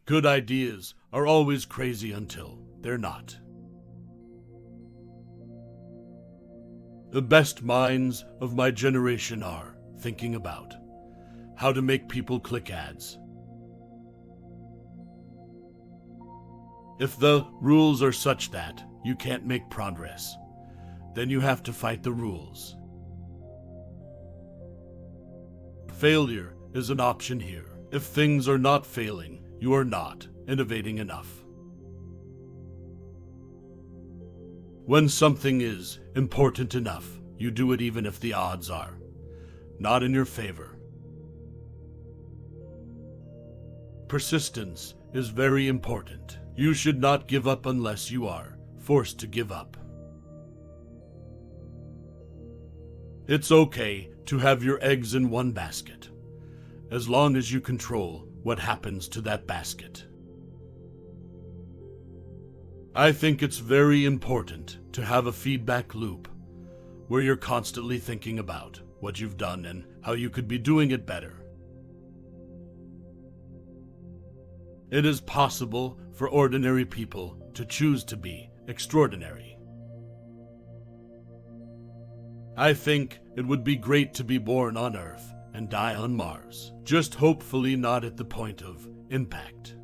Good ideas are always crazy until they're not. The best minds of my generation are thinking about how to make people click ads. If the rules are such that you can't make progress, then you have to fight the rules. Failure is an option here. If things are not failing, you are not innovating enough. When something is important enough, you do it even if the odds are not in your favor. Persistence is very important. You should not give up unless you are forced to give up. It's okay to have your eggs in one basket, as long as you control what happens to that basket. I think it's very important to have a feedback loop where you're constantly thinking about what you've done and how you could be doing it better. It is possible for ordinary people to choose to be extraordinary. I think it would be great to be born on Earth and die on Mars, just hopefully not at the point of impact.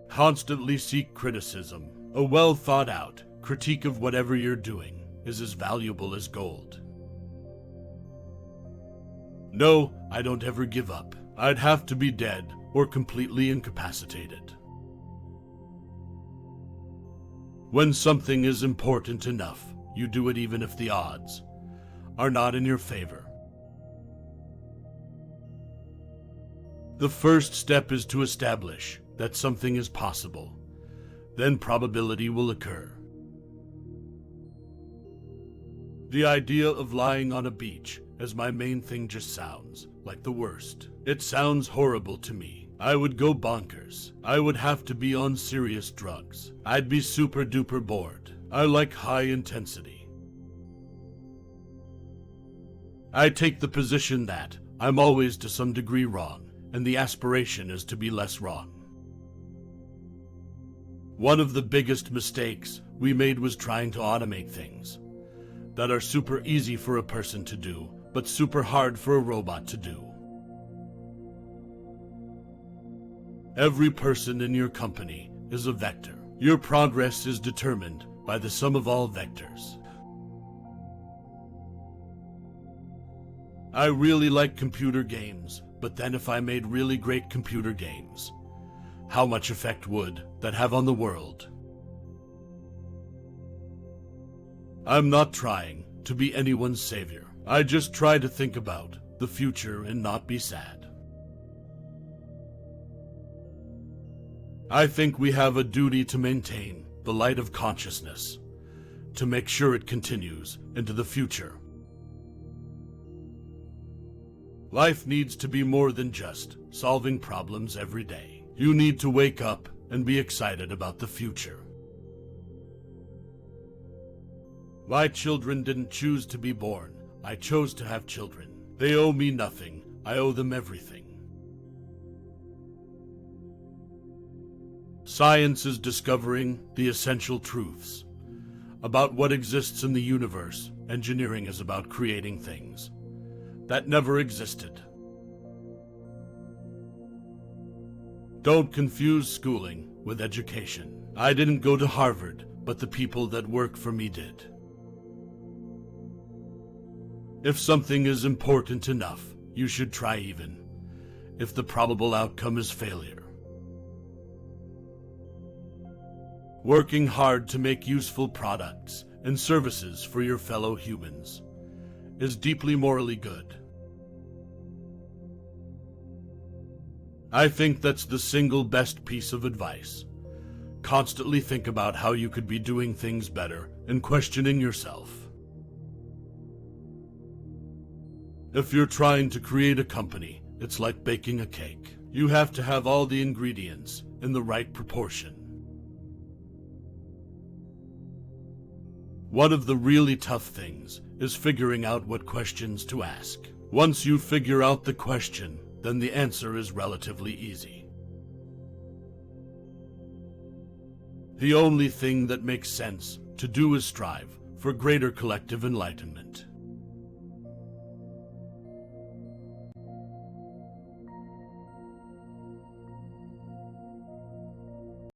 Constantly seek criticism. A well-thought-out critique of whatever you're doing is as valuable as gold. No, I don't ever give up. I'd have to be dead or completely incapacitated. When something is important enough, you do it even if the odds are not in your favor. The first step is to establish that something is possible. Then probability will occur. The idea of lying on a beach as my main thing just sounds like the worst. It sounds horrible to me. I would go bonkers. I would have to be on serious drugs. I'd be super duper bored. I like high intensity. I take the position that I'm always to some degree wrong, and the aspiration is to be less wrong. One of the biggest mistakes we made was trying to automate things that are super easy for a person to do, but super hard for a robot to do. Every person in your company is a vector. Your progress is determined by the sum of all vectors. I really like computer games, but then if I made really great computer games, how much effect would that have on the world? I'm not trying to be anyone's savior. I just try to think about the future and not be sad. I think we have a duty to maintain the light of consciousness, to make sure it continues into the future. Life needs to be more than just solving problems every day. You need to wake up and be excited about the future. My children didn't choose to be born. I chose to have children. They owe me nothing. I owe them everything. Science is discovering the essential truths about what exists in the universe. Engineering is about creating things that never existed. Don't confuse schooling with education. I didn't go to Harvard, but the people that work for me did. If something is important enough, you should try even if the probable outcome is failure. Working hard to make useful products and services for your fellow humans is deeply morally good. I think that's the single best piece of advice. Constantly think about how you could be doing things better and questioning yourself. If you're trying to create a company, it's like baking a cake. You have to have all the ingredients in the right proportion. One of the really tough things is figuring out what questions to ask. Once you figure out the question then the answer is relatively easy. The only thing that makes sense to do is strive for greater collective enlightenment.